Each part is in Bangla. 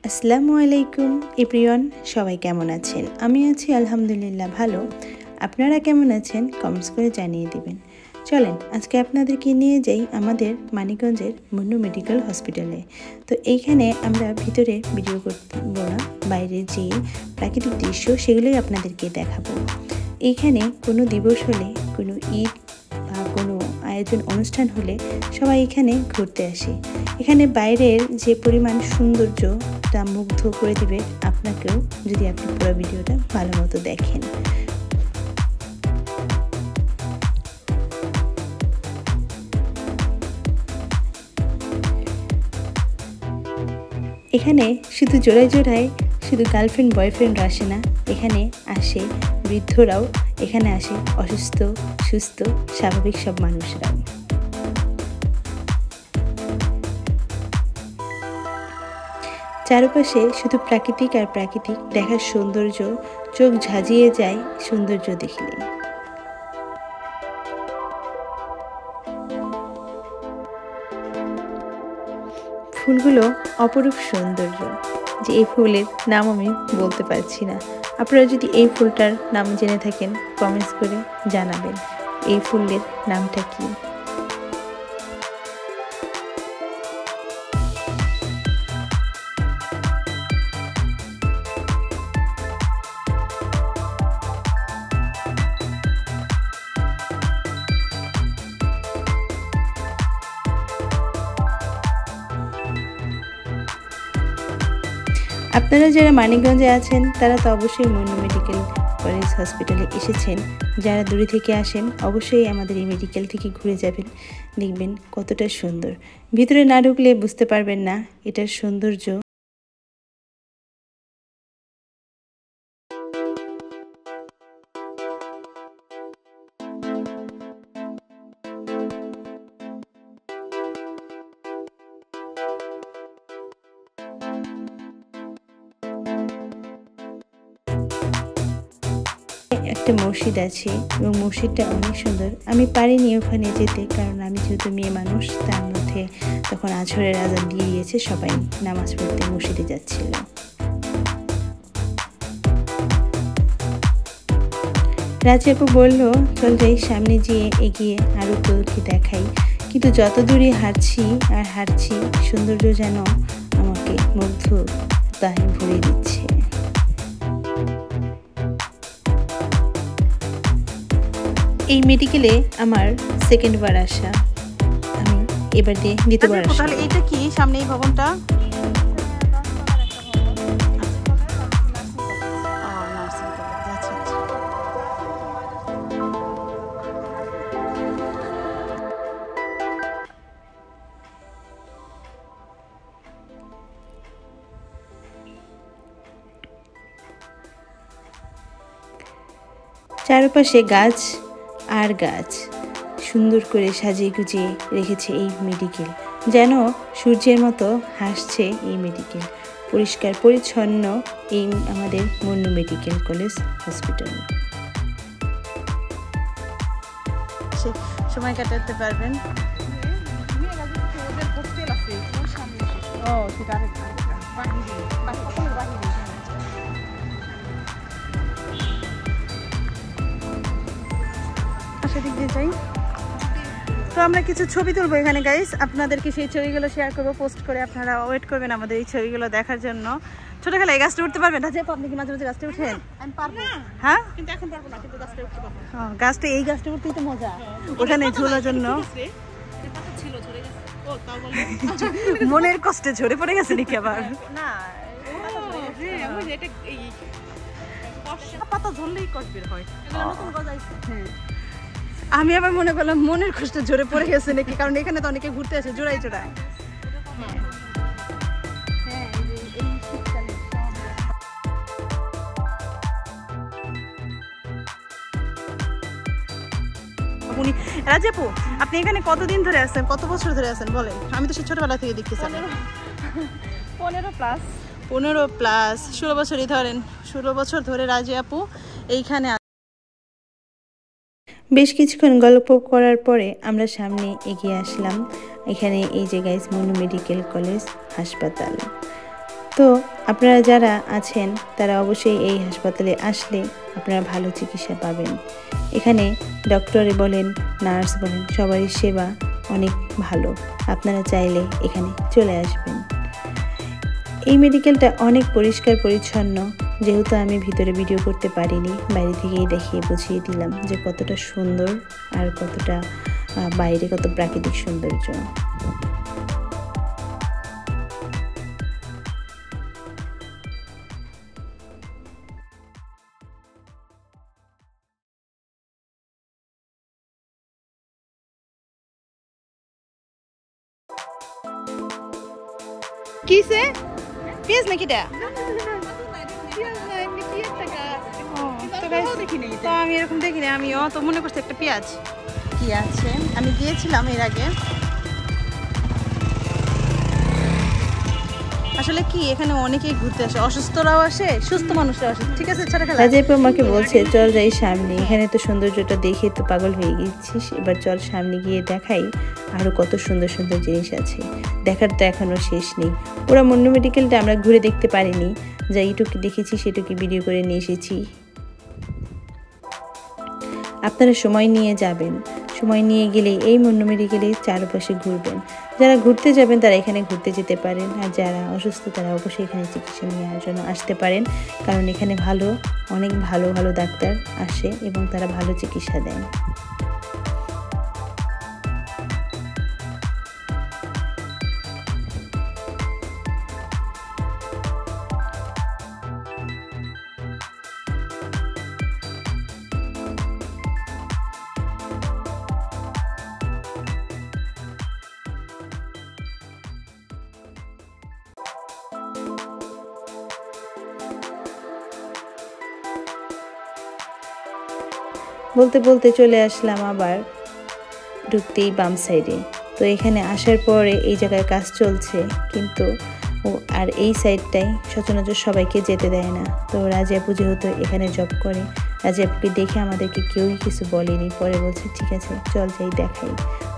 আসসালামু আলাইকুম এভরিওয়ান, সবাই কেমন আছেন? আমি আছি আলহামদুলিল্লাহ ভালো। আপনারা কেমন আছেন কমেন্টস করে জানিয়ে দিবেন। চলেন আজকে আপনাদেরকে নিয়ে যাই আমাদের মানিকগঞ্জের মুন্নু মেডিকেল হসপিটালে। তো এইখানে আমরা ভিতরে ভিডিও করব না, বাইরে যে প্রাকৃতিক দৃশ্য সেগুলোই আপনাদেরকে দেখাবো। এইখানে কোনো দিবস হলে, কোনো ঈদ বা কোনো আয়োজন অনুষ্ঠান হলে সবাই এখানে ঘুরতে আসে। এখানে বাইরের যে পরিমাণ সৌন্দর্য তা মুগ্ধ করে দিবে আপনাকেও, যদি আপনি পুরো ভিডিওটা ভালো মতো দেখেন। এখানে শুধু জোড়ায় জোড়ায় শুধু গার্লফ্রেন্ড বয়ফ্রেন্ড আসে না, এখানে আসে বৃদ্ধরাও, এখানে আসে অসুস্থ সুস্থ স্বাভাবিক সব মানুষরাও। চারপাশে শুধু প্রাকৃতিক আর প্রাকৃতিক, দেখার সৌন্দর্য চোখ ঝাঁজিয়ে যায় সৌন্দর্য দেখলে। ফুলগুলো অপরূপ সৌন্দর্য, যে এই ফুলের নাম আমি বলতে পারছি না। আপনারা যদি এই ফুলটার নাম জেনে থাকেন কমেন্টস করে জানাবেন এই ফুলের নামটা কি। আপনারা যারা মানিকগঞ্জে আছেন তারা তো অবশ্যই মুন্নু মেডিকেল কলেজ হসপিটালে এসেছেন। যারা দূরে থেকে আসেন অবশ্যই আমাদের এই মেডিকেল থেকে ঘুরে যাবেন, দেখবেন কতটা সুন্দর। ভিতরে না ঢুকলে বুঝতে পারবেন না এটার সৌন্দর্য। একটা মসজিদ আছে এবং মসজিদটা অনেক সুন্দর। আমি পারিনি ওখানে যেতে, কারণ আমি যেহেতু মেয়ে মানুষ, তার মধ্যে তখন আজহরের আজান দিয়ে দিয়েছে, সবাই নামাজ পড়তে মসজিদে যাচ্ছিল। রাজিয়াপু বলল চল যাই সামনে, যেয়ে এগিয়ে আরও তোকে দেখাই। কিন্তু যত দূরে হাঁটছি আর হাঁটছি, সৌন্দর্য যেন আমাকে মুগ্ধতায় ভরে দিচ্ছে। এই মেডিকেলে আমার সেকেন্ড বার আসা, আমি এবার দিয়ে দ্বিতীয়বার আসা। তাহলে এটা কি সামনে এই ভবনটা? চারপাশে গাছ আর গাছ, সুন্দর করে সাজিয়ে গুজিয়ে রেখেছে এই মেডিকেল, যেন সূর্যের মতো হাসছে এই মেডিকেল। পরিষ্কার পরিচ্ছন্ন এই আমাদের মুন্নু মেডিকেল কলেজ হসপিটাল। সময় কাটাতে পারবেন। তো আমরা কিছু ছবি তুলবো এখানে গাইস, আপনাদেরকে সেই ছবিগুলো শেয়ার করবো, পোস্ট করে আপনারা ওয়েট করবেন আমাদের এই ছবিগুলো দেখার জন্য। ছোট খেলা এই গাছটা উঠতে পারবেন? আপনি কি মাঝে মাঝে গাছটা উঠেন? আমি পারবো। হ্যাঁ, কিন্তু এখন পারবো না, কিন্তু গাছটা উঠতে পারবো। গাছটা, এই গাছটা উঠতেই তো মজা, ওখানে ঝোলার জন্য। মনের কষ্টে ঝরে পড়ে গেছে নাকি আবার? না, পাতা ঝরলেই কষ্ট বের হয়। আমি আবার মনে করলাম মনের কষ্টে ঝরে পড়ে গেছে নাকি, কারণ এখানে তো অনেকে ঘুরতে আসে জোড়ায় জোড়ায়। রাজিয়াপু, আপনি এখানে কতদিন ধরে আছেন, কত বছর ধরে আছেন বলেন? আমি তো সে ছোটবেলা থেকে দেখতেছি। 15 প্লাস 16 বছরই ধরেন। 16 বছর ধরে রাজিয়াপু এইখানে। বেশ কিছুক্ষণ গল্প করার পরে আমরা সামনে এগিয়ে আসলাম। এখানে এই যে গাইস মুন্নু মেডিকেল কলেজ হাসপাতাল। তো আপনারা যারা আছেন তারা অবশ্যই এই হাসপাতালে আসলে আপনারা ভালো চিকিৎসা পাবেন। এখানে ডক্টর বলেন, নার্স বলেন, সবারই সেবা অনেক ভালো। আপনারা চাইলে এখানে চলে আসবেন। এই মেডিকেলটা অনেক পরিষ্কার পরিচ্ছন্ন। যেহেতু আমি ভিতরে ভিডিও করতে পারিনি, বাইরে থেকেই দেখিয়ে বুঝিয়ে দিলাম যে কতটা সুন্দর আর কতটা বাইরে কত প্রাকৃতিক সৌন্দর্য। কিসে পেঁয়াজ নাকি এটা? তো আমি এরকম দেখিনি, আমিও তো মনে করছি একটা পেঁয়াজ কি আছে। আমি গিয়েছিলাম এর আগে। আসলে কি এখানে অনেকেই ঘুরতে আসে, অসুস্থরাও আসে, সুস্থ মানুষরাও আসে। ঠিক আছে, ছোট খেলা। রাজীব আমাকে বলছে চল যাই সামনে, এখানে তো সৌন্দর্যটা দেখে তো পাগল হয়ে গেছিস, এবার চল সামনে গিয়ে দেখাই আরো কত সুন্দর সুন্দর জিনিস আছে। দেখার তো এখনো শেষ নেই। ওরা মুন্নু মেডিকেলটা আমরা ঘুরে দেখতে পারিনি, যা এইটুকু দেখেছি সেটুকু ভিডিও করে নিয়ে এসেছি। আপনারা সময় নিয়ে যাবেন, সময় নিয়ে গেলে এই মুন্নু মেডিকেলে চারপাশে ঘুরবেন। যারা ঘুরতে যাবেন তারা এখানে ঘুরতে যেতে পারেন, আর যারা অসুস্থ তারা অবশ্যই এখানে চিকিৎসা নেওয়ার জন্য আসতে পারেন, কারণ এখানে অনেক ভালো ভালো ডাক্তার আসে এবং তারা ভালো চিকিৎসা দেন। বলতে বলতে চলে আসলাম আবার ঢুকতেই বাম সাইডে। তো এখানে আসার পরে এই জায়গায় কাজ চলছে, কিন্তু আর এই সাইডটাই সচরাচর সবাইকে যেতে দেয় না। তো রাজিয়াপু যেহেতু এখানে জব করে, রাজিয়াপুকে দেখে আমাদেরকে কেউই কিছু বলেনি। পরে বলছে ঠিক আছে চল যাই দেখাই।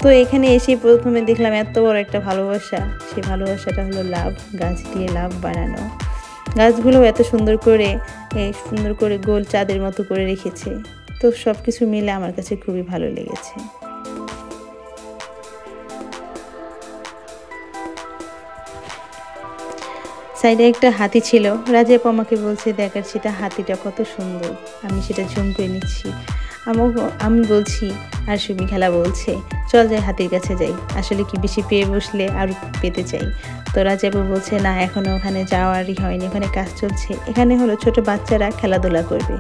তো এখানে এসে প্রথমে দেখলাম এত বড় একটা ভালোবাসা। সেই ভালোবাসাটা হলো লাভ, গাছ দিয়ে লাভ বানানো। গাছগুলো এত সুন্দর করে গোল চাঁদের মতো করে রেখেছে। তো সব কিছু মিলে আমার কাছে খুবই ভালো লেগেছে। সাইডে একটা হাতি ছিল, রাজিয়াপু আমাকে বলছে দেখার সেটা হাতিটা কত সুন্দর। আমি সেটা জুম করে নিচ্ছি। আমি বলছি আর সুমি খেলা বলছে চল যাই হাতির কাছে যাই। আসলে কি বেশি পেয়ে বসলে আরও পেতে চাই। তো রাজিয়াপু বলছে না, এখনো ওখানে যাওয়ারই হয়নি, ওখানে কাজ চলছে। এখানে হলো ছোট বাচ্চারা খেলাধুলা করবে।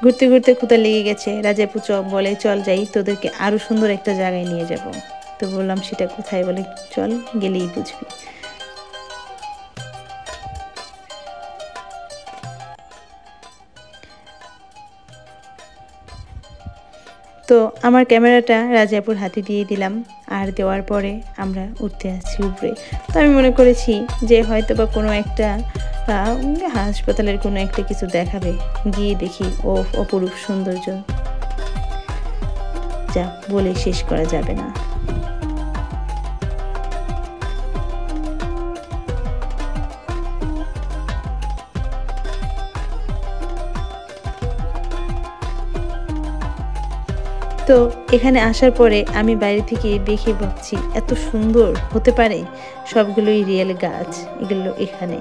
ঘুরতে ঘুরতে ক্ষুধা লেগে গেছে। রাজিয়াপু বলে চল যাই, তোদেরকে আরো সুন্দর একটা জায়গায় নিয়ে যাব। তো বললাম সেটা কোথায়? বলে চল গেলেই বুঝবি। তো আমার ক্যামেরাটা রাজিয়াপুর হাতে দিয়ে দিলাম, আর দেওয়ার পরে আমরা উঠতে আসছি উপরে। তো আমি মনে করেছি যে হয়তো বা কোনো একটা হাসপাতালের কোনো একটা কিছু দেখাবে, গিয়ে দেখি ও অপরূপ সৌন্দর্য যা বলে শেষ করা যাবে না। তো এখানে আসার পরে আমি বাইরে থেকে দেখে ভাবছি এত সুন্দর হতে পারে, সবগুলোই রিয়েল গাছ এগুলো এখানে।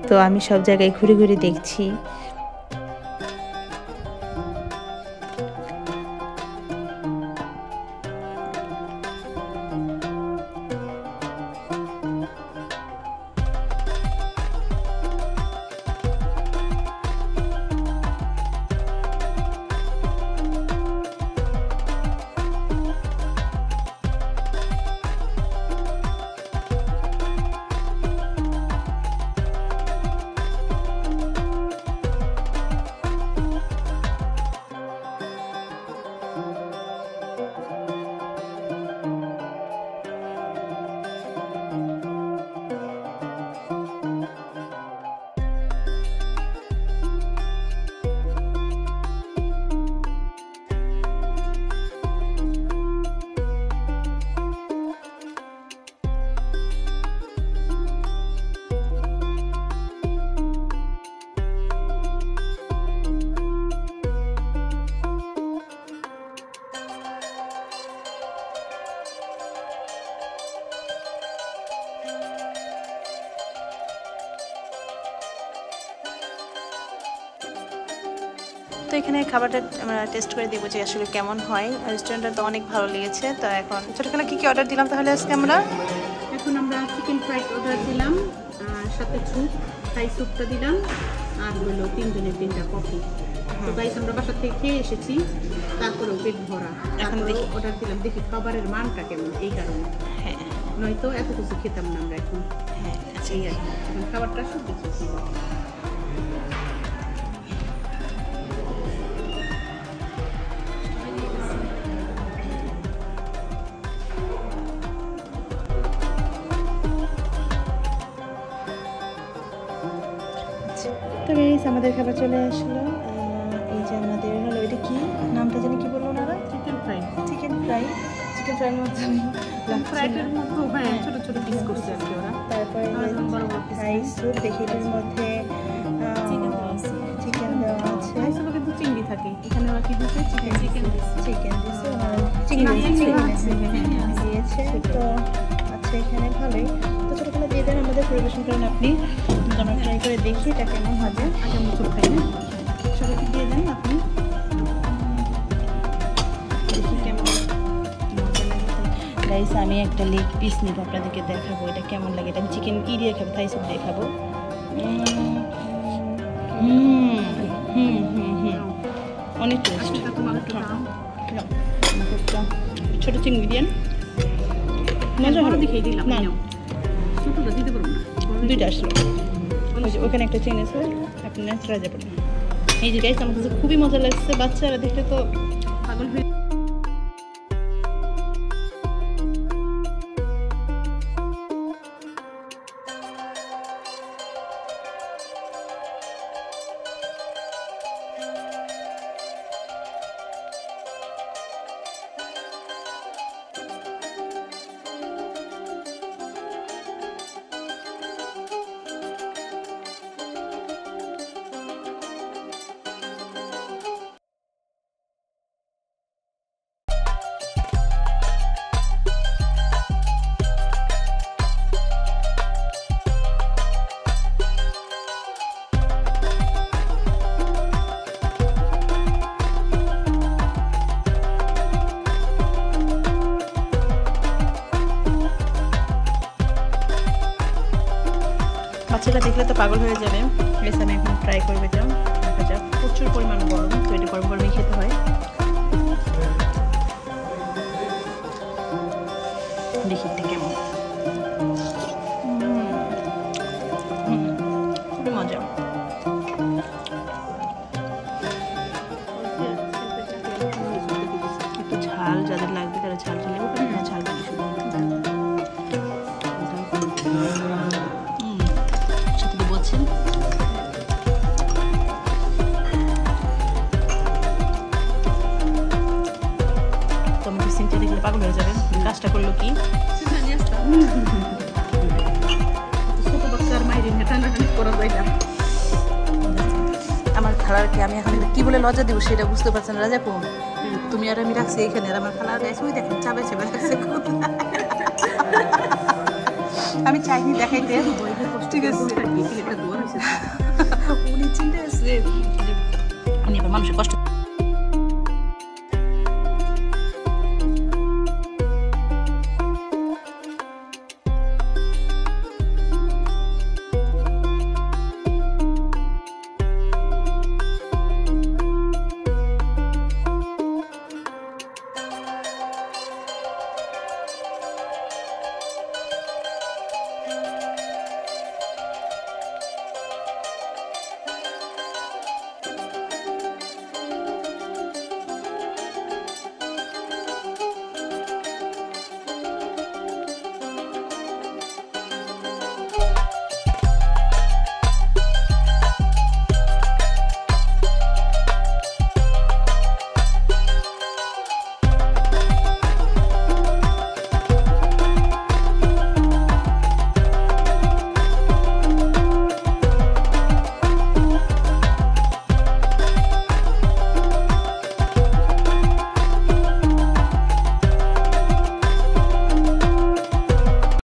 তো আমি সব জায়গায় ঘুরে ঘুরে দেখছি। তো এখানে খাবারটা আমরা টেস্ট করে দেখবো যে আসলে কেমন হয়। রেস্টুরেন্টটা তো অনেক ভালো লেগেছে। তো এখন ছোটখালা কী কী অর্ডার দিলাম তাহলে আজকে আমরা? এখন আমরা চিকেন ফ্রাইড অর্ডার দিলাম, সাথে স্যুপ, থাই স্যুপটা দিলাম, আর হলো 3 জনের 3টা কফি। তো গাইস আমরা বাসা থেকে খেয়ে এসেছি, তারপরেও পেট ভরা। এখন দেখি অর্ডার দিলাম, দেখি খাবারের মানটা কেমন, এই কারণে। হ্যাঁ, নয়তো এত কিছু খেতাম না আমরা এখন। হ্যাঁ আচ্ছা, এই আর কি, এখন খাবারটা সব দেখছি। তো গাইস আমাদের খাবার চলে আসলো। এই যে আমাদের হলো, এটা কি নামটা জানি কি বললো ওনারা? Chicken fry. Chicken fry. Chicken ফ্রাইয়ের মধ্যে ফ্রাইডের মধ্যে হ্যাঁ ছোট ছোট পিস করছে আর কি ওরা। তারপরে থাই স্যুপ, দেখি এটার মধ্যে চিকেন দেওয়া আছে। থাই স্যুপে কিন্তু চিংড়ি থাকে, এখানে ওরা কি দিচ্ছে? চিকেন দিয়েছে, দিয়েছে। তো আচ্ছা এখানে ভালোই। তো ছোটোখাটো দিয়ে দেন, আমাদের পরিবেশন করেন আপনি। আমরা ট্রাই করে দেখি এটা কেমন হবে। আগে আমরা স্যুপ খাই না, ছোটোকে দিয়ে দেন আপনি, দেখি কেমন মজা লাগে। গাইস আমি একটা লেগ পিস নিব, আপনাদেরকে দেখাবো এটা কেমন লাগে। এটা আমি চিকেন ই দিয়ে খাবো, থাই স্যুপ দিয়ে খাবো। অনেক টেস্ট। ছোট চিংড়ি দিয়ে মজা হবে। দেখেই দিলাম না ছোটটা দিতে পারবো না, 2টা আসলো। ওখানে একটা চিংড়ি আছে, আপনি ট্রাই যাবেন। এই যে গাইস আমার কাছে খুবই মজা লাগছে, বাচ্চারা দেখলে তো পাগল হয়ে। বাচ্চারা দেখলে তো পাগল হয়ে যাবে। এসে আমি এখন ট্রাই করবো, এটা দেখা যাক। প্রচুর পরিমাণ গরম, তো এটা গরম গরমই খেতে হয়। দেখি এটা কেমন। খুবই মজা। একটু ঝাল যাদের লাগবে তারা ঝাল ঝাল নেবে, না ঝাল বানিয়ে শুধু বলছেন। তোমাকে সিনটা দেখলে পাগল হয়ে যাবে। কাজটা করলো কি, ছোট বাচ্চার মাইরে টানাটানি করা যায় না। আমার খালারকে আমি এখন কি বলে লজ্জা দিব সেটা বুঝতে পারছেন না। রাজাপু তুমি আর আমি রাখছি এখানে, আর আমার খালার গাইছে ওই দেখেন চাবে চাবে রাখছে। আমি চাইনি দেখাইতে, ঠিক আছে উনি চিন্তা আছে, উনি আবার মানুষের কষ্ট